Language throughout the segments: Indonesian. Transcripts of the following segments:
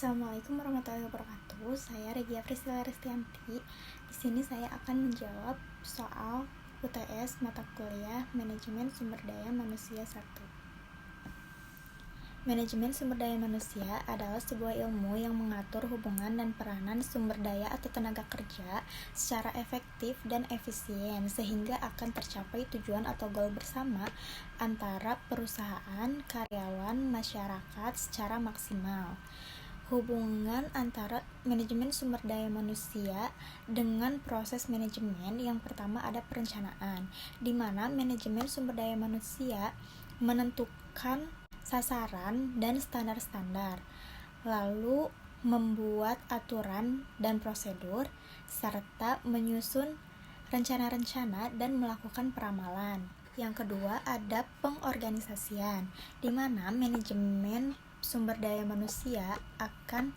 Assalamualaikum warahmatullahi wabarakatuh. Saya Regia Priscilla Restianti. Di sini saya akan menjawab soal UTS mata kuliah Manajemen Sumber Daya Manusia 1. Manajemen sumber daya manusia adalah sebuah ilmu yang mengatur hubungan dan peranan sumber daya atau tenaga kerja secara efektif dan efisien sehingga akan tercapai tujuan atau goal bersama antara perusahaan, karyawan, masyarakat secara maksimal. Hubungan antara manajemen sumber daya manusia dengan proses manajemen, yang pertama ada perencanaan, di mana manajemen sumber daya manusia menentukan sasaran dan standar-standar, lalu membuat aturan dan prosedur, serta menyusun rencana-rencana dan melakukan peramalan. Yang kedua ada pengorganisasian, di mana manajemen sumber daya manusia akan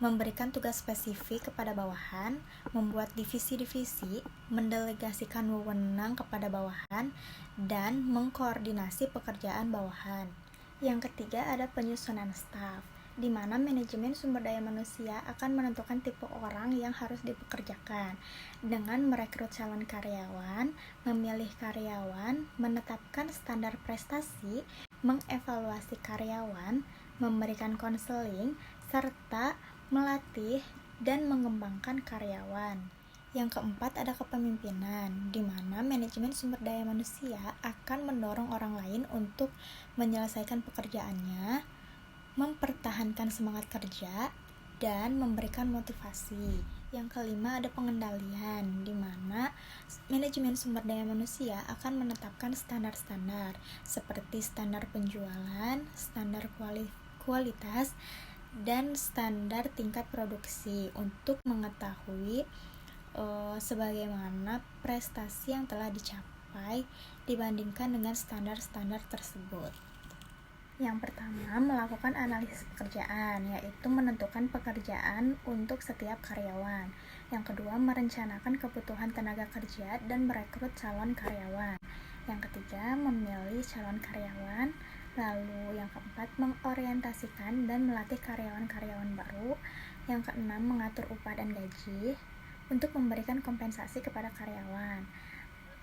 memberikan tugas spesifik kepada bawahan, membuat divisi-divisi, mendelegasikan wewenang kepada bawahan, dan mengkoordinasi pekerjaan bawahan. Yang ketiga ada penyusunan staf, di mana manajemen sumber daya manusia akan menentukan tipe orang yang harus dipekerjakan dengan merekrut calon karyawan, memilih karyawan, menetapkan standar prestasi, mengevaluasi karyawan, memberikan konseling, serta melatih dan mengembangkan karyawan. Yang keempat ada kepemimpinan, di mana manajemen sumber daya manusia akan mendorong orang lain untuk menyelesaikan pekerjaannya, mempertahankan semangat kerja, dan memberikan motivasi. Yang kelima ada pengendalian, di mana manajemen sumber daya manusia akan menetapkan standar-standar seperti standar penjualan, standar kualitas, dan standar tingkat produksi untuk mengetahui sebagaimana prestasi yang telah dicapai dibandingkan dengan standar-standar tersebut. Yang pertama, melakukan analisis pekerjaan, yaitu menentukan pekerjaan untuk setiap karyawan. Yang kedua, merencanakan kebutuhan tenaga kerja dan merekrut calon karyawan. Yang ketiga, memilih calon karyawan. Lalu yang keempat, mengorientasikan dan melatih karyawan-karyawan baru. Yang keenam, mengatur upah dan gaji untuk memberikan kompensasi kepada karyawan.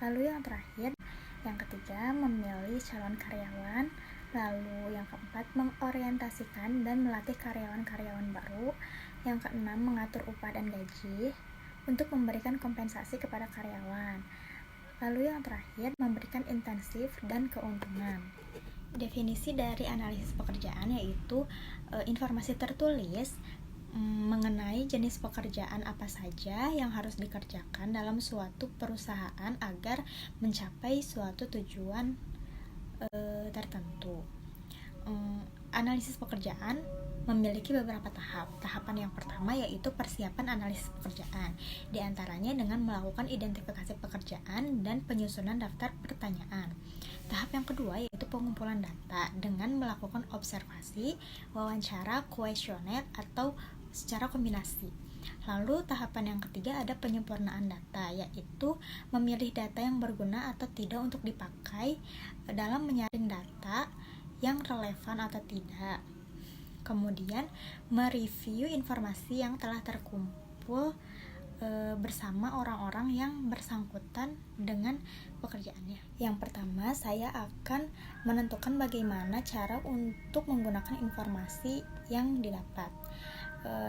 Lalu yang terakhir, yang ketiga, memilih calon karyawan. Lalu yang keempat, mengorientasikan dan melatih karyawan-karyawan baru. Yang keenam, mengatur upah dan gaji untuk memberikan kompensasi kepada karyawan. Lalu yang terakhir, memberikan intensif dan keuntungan. Definisi dari analisis pekerjaan yaitu informasi tertulis mengenai jenis pekerjaan apa saja yang harus dikerjakan dalam suatu perusahaan agar mencapai suatu tujuan tertentu. Analisis pekerjaan memiliki beberapa tahap. Tahapan yang pertama yaitu persiapan analisis pekerjaan, di antaranya dengan melakukan identifikasi pekerjaan dan penyusunan daftar pertanyaan. Tahap yang kedua yaitu pengumpulan data dengan melakukan observasi, wawancara, kuesioner, atau secara kombinasi. Lalu tahapan yang ketiga ada penyempurnaan data, yaitu memilih data yang berguna atau tidak untuk dipakai dalam menyaring data yang relevan atau tidak. Kemudian mereview informasi yang telah terkumpul bersama orang-orang yang bersangkutan dengan pekerjaannya. Yang pertama, saya akan menentukan bagaimana cara untuk menggunakan informasi yang didapat.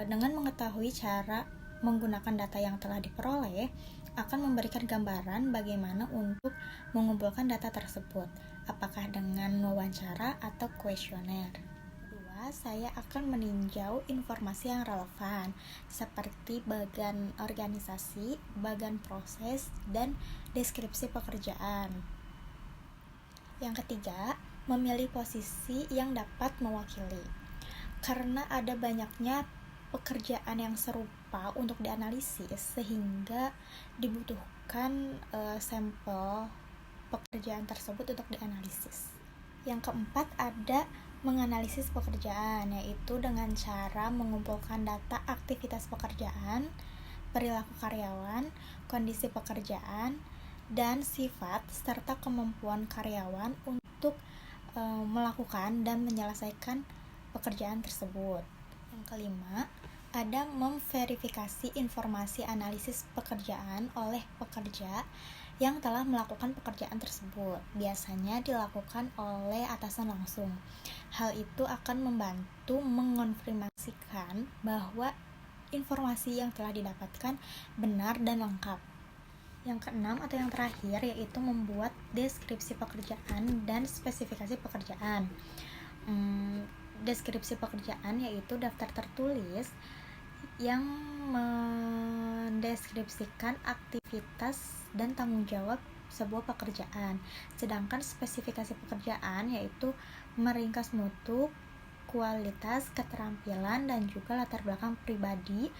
Dengan mengetahui cara menggunakan data yang telah diperoleh, akan memberikan gambaran bagaimana untuk mengumpulkan data tersebut, apakah dengan wawancara atau kuesioner. Kedua, saya akan meninjau informasi yang relevan, seperti bagan organisasi, bagan proses, dan deskripsi pekerjaan. Yang ketiga, memilih posisi yang dapat mewakili. Karena ada banyaknya pekerjaan yang serupa untuk dianalisis, sehingga dibutuhkan sampel pekerjaan tersebut untuk dianalisis. Yang keempat ada menganalisis pekerjaan, yaitu dengan cara mengumpulkan data aktivitas pekerjaan, perilaku karyawan, kondisi pekerjaan, dan sifat serta kemampuan karyawan untuk melakukan dan menyelesaikan pekerjaan tersebut. Yang kelima, ada memverifikasi informasi analisis pekerjaan oleh pekerja yang telah melakukan pekerjaan tersebut. Biasanya dilakukan oleh atasan langsung. Hal itu akan membantu mengonfirmasikan bahwa informasi yang telah didapatkan benar dan lengkap. Yang keenam atau yang terakhir yaitu membuat deskripsi pekerjaan dan spesifikasi pekerjaan. Deskripsi pekerjaan yaitu daftar tertulis yang mendeskripsikan aktivitas dan tanggung jawab sebuah pekerjaan. Sedangkan spesifikasi pekerjaan yaitu meringkas mutu, kualitas, keterampilan, dan juga latar belakang pribadi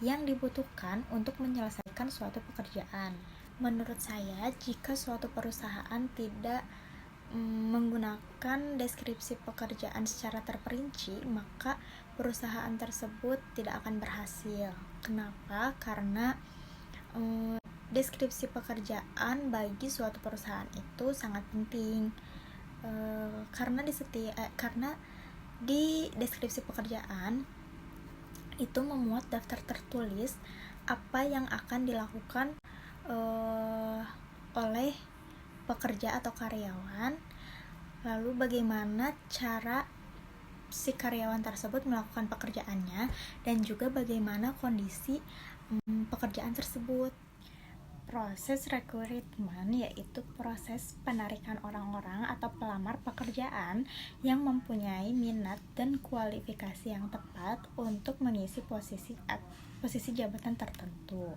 yang dibutuhkan untuk menyelesaikan suatu pekerjaan. Menurut saya, jika suatu perusahaan tidak menggunakan deskripsi pekerjaan secara terperinci, maka perusahaan tersebut tidak akan berhasil. Kenapa? Karena deskripsi pekerjaan bagi suatu perusahaan itu sangat penting. Karena di deskripsi pekerjaan itu memuat daftar tertulis apa yang akan dilakukan oleh pekerja atau karyawan, lalu bagaimana cara si karyawan tersebut melakukan pekerjaannya, dan juga bagaimana kondisi pekerjaan tersebut. Proses rekrutmen yaitu proses penarikan orang-orang atau pelamar pekerjaan yang mempunyai minat dan kualifikasi yang tepat untuk mengisi posisi jabatan tertentu.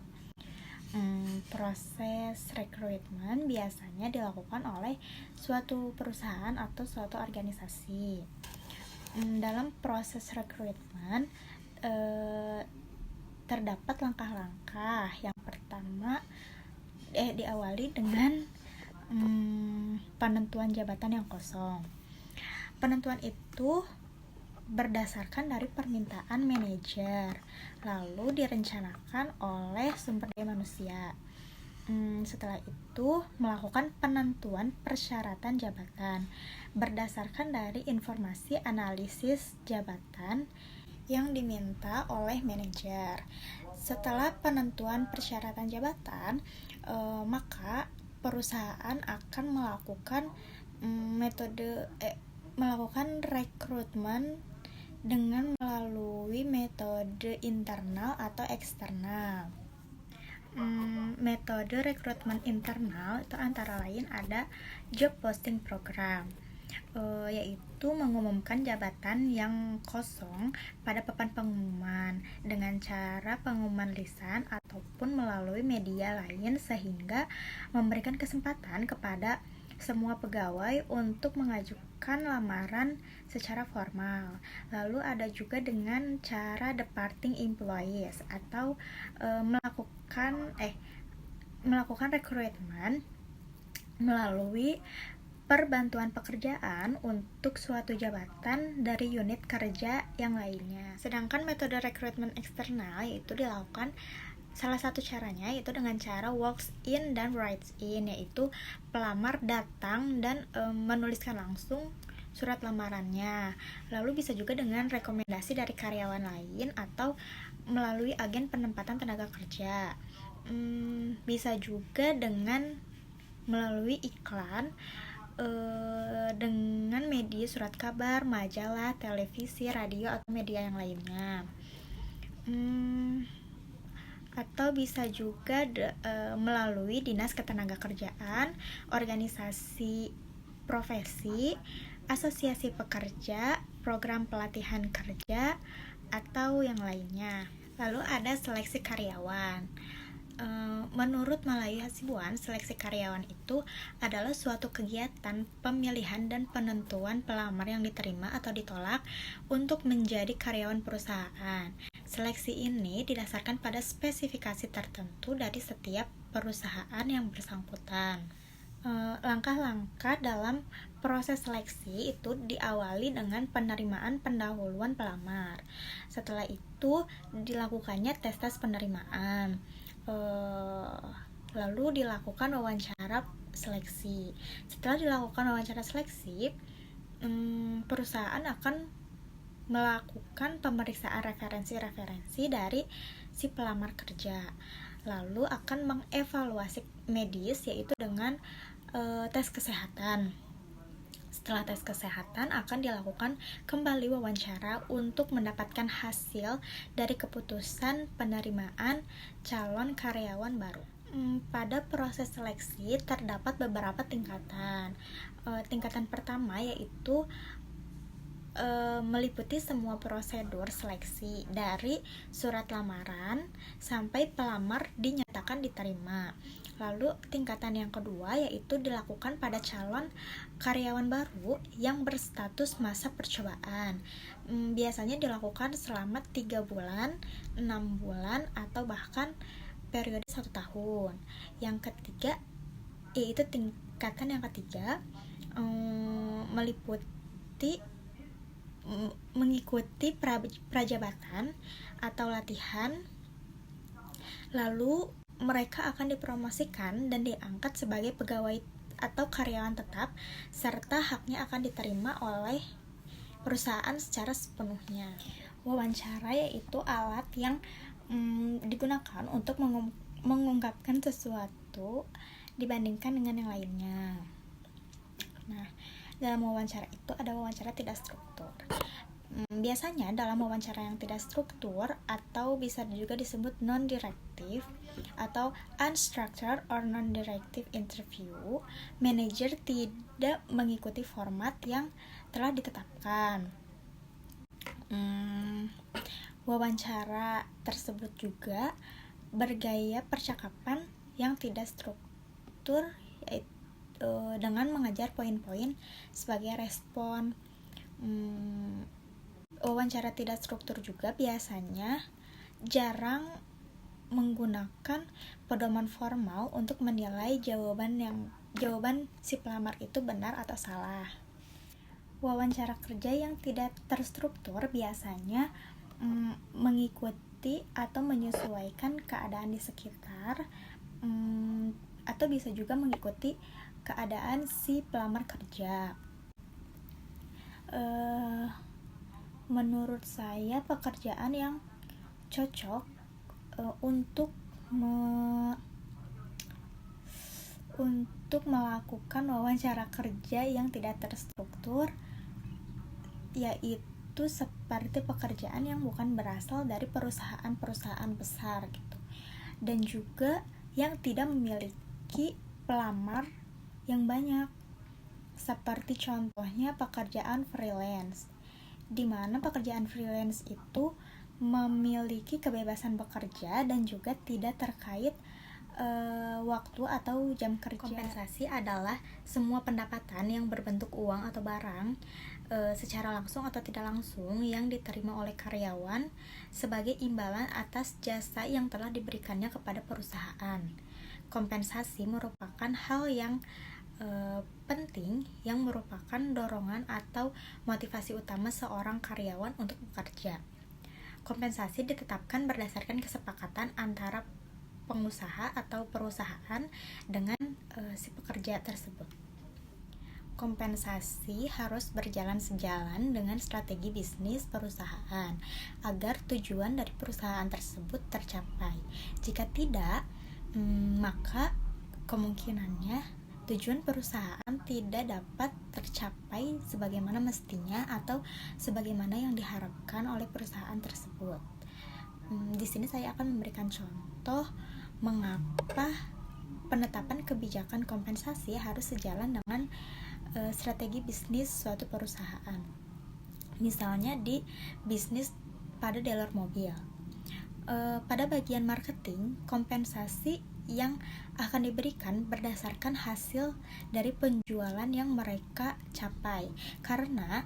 Proses rekrutmen biasanya dilakukan oleh suatu perusahaan atau suatu organisasi. Dalam proses rekrutmen terdapat langkah-langkah. Yang pertama diawali dengan penentuan jabatan yang kosong. Penentuan itu berdasarkan dari permintaan manajer, lalu direncanakan oleh sumber daya manusia. Setelah itu melakukan penentuan persyaratan jabatan berdasarkan dari informasi analisis jabatan yang diminta oleh manajer. Setelah penentuan persyaratan jabatan, maka perusahaan akan melakukan rekrutmen dengan melalui metode internal atau eksternal. Metode rekrutmen internal itu antara lain ada job posting program, yaitu mengumumkan jabatan yang kosong pada papan pengumuman dengan cara pengumuman lisan ataupun melalui media lain, sehingga memberikan kesempatan kepada semua pegawai untuk mengajukan lamaran secara formal. Lalu ada juga dengan cara departing employees atau melakukan rekrutmen melalui perbantuan pekerjaan untuk suatu jabatan dari unit kerja yang lainnya. Sedangkan metode rekrutmen eksternal yaitu dilakukan salah satu caranya yaitu dengan cara walks in dan writes in, yaitu pelamar datang dan menuliskan langsung surat lamarannya. Lalu bisa juga dengan rekomendasi dari karyawan lain atau melalui agen penempatan tenaga kerja. Bisa juga dengan melalui iklan dengan media surat kabar, majalah, televisi, radio, atau media yang lainnya. Atau bisa juga melalui dinas ketenagakerjaan, organisasi profesi, asosiasi pekerja, program pelatihan kerja, atau yang lainnya. Lalu ada seleksi karyawan. Menurut Malayu Hasibuan, seleksi karyawan itu adalah suatu kegiatan pemilihan dan penentuan pelamar yang diterima atau ditolak untuk menjadi karyawan perusahaan. Seleksi ini didasarkan pada spesifikasi tertentu dari setiap perusahaan yang bersangkutan. Langkah-langkah dalam proses seleksi itu diawali dengan penerimaan pendahuluan pelamar. Setelah itu dilakukannya tes penerimaan. Lalu dilakukan wawancara seleksi. Setelah dilakukan wawancara seleksi, perusahaan akan melakukan pemeriksaan referensi-referensi dari si pelamar kerja. Lalu akan mengevaluasi medis, yaitu dengan tes kesehatan. Setelah tes kesehatan akan dilakukan kembali wawancara untuk mendapatkan hasil dari keputusan penerimaan calon karyawan baru. Pada proses seleksi terdapat beberapa tingkatan. Tingkatan pertama yaitu meliputi semua prosedur seleksi dari surat lamaran sampai pelamar dinyatakan diterima. Lalu tingkatan yang kedua yaitu dilakukan pada calon karyawan baru yang berstatus masa percobaan. Biasanya dilakukan selama 3 bulan, 6 bulan, atau bahkan periode 1 tahun. Yang ketiga yaitu tingkatan yang ketiga mengikuti prajabatan atau latihan, lalu mereka akan dipromosikan dan diangkat sebagai pegawai atau karyawan tetap, serta haknya akan diterima oleh perusahaan secara sepenuhnya. Wawancara yaitu alat yang digunakan untuk mengungkapkan sesuatu dibandingkan dengan yang lainnya. Nah, dalam wawancara itu ada wawancara tidak struktur. Biasanya dalam wawancara yang tidak struktur atau bisa juga disebut non-directive atau unstructured or non-directive interview, manajer tidak mengikuti format yang telah ditetapkan. Wawancara tersebut juga bergaya percakapan yang tidak struktur, yaitu dengan mengejar poin-poin sebagai respon. Wawancara tidak struktur juga biasanya jarang menggunakan pedoman formal untuk menilai jawaban si pelamar itu benar atau salah. Wawancara kerja yang tidak terstruktur biasanya mengikuti atau menyesuaikan keadaan di sekitar, atau bisa juga mengikuti keadaan si pelamar kerja. Menurut saya pekerjaan yang cocok untuk melakukan wawancara kerja yang tidak terstruktur yaitu seperti pekerjaan yang bukan berasal dari perusahaan-perusahaan besar gitu, dan juga yang tidak memiliki pelamar yang banyak, seperti contohnya pekerjaan freelance, di mana pekerjaan freelance itu memiliki kebebasan bekerja dan juga tidak terkait waktu atau jam kerja. Kompensasi adalah semua pendapatan yang berbentuk uang atau barang secara langsung atau tidak langsung yang diterima oleh karyawan sebagai imbalan atas jasa yang telah diberikannya kepada perusahaan. Kompensasi merupakan hal yang penting yang merupakan dorongan atau motivasi utama seorang karyawan untuk bekerja. Kompensasi ditetapkan berdasarkan kesepakatan antara pengusaha atau perusahaan dengan si pekerja tersebut. Kompensasi harus berjalan sejalan dengan strategi bisnis perusahaan agar tujuan dari perusahaan tersebut tercapai. Jika tidak, maka kemungkinannya tujuan perusahaan tidak dapat tercapai sebagaimana mestinya atau sebagaimana yang diharapkan oleh perusahaan tersebut. Di sini saya akan memberikan contoh mengapa penetapan kebijakan kompensasi harus sejalan dengan strategi bisnis suatu perusahaan. Misalnya di bisnis pada dealer mobil. Pada bagian marketing, kompensasi yang akan diberikan berdasarkan hasil dari penjualan yang mereka capai, karena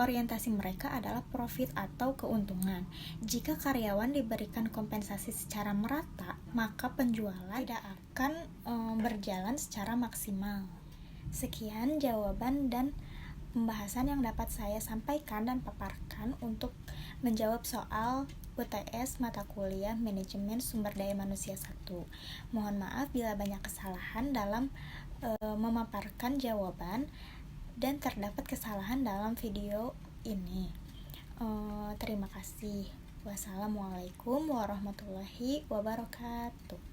orientasi mereka adalah profit atau keuntungan. Jika karyawan diberikan kompensasi secara merata, maka penjualan tidak akan berjalan secara maksimal. Sekian jawaban dan pembahasan yang dapat saya sampaikan dan paparkan untuk menjawab soal UTS mata kuliah Manajemen Sumber Daya Manusia 1. Mohon maaf bila banyak kesalahan dalam memaparkan jawaban dan terdapat kesalahan dalam video ini. Terima kasih. Wassalamualaikum warahmatullahi wabarakatuh.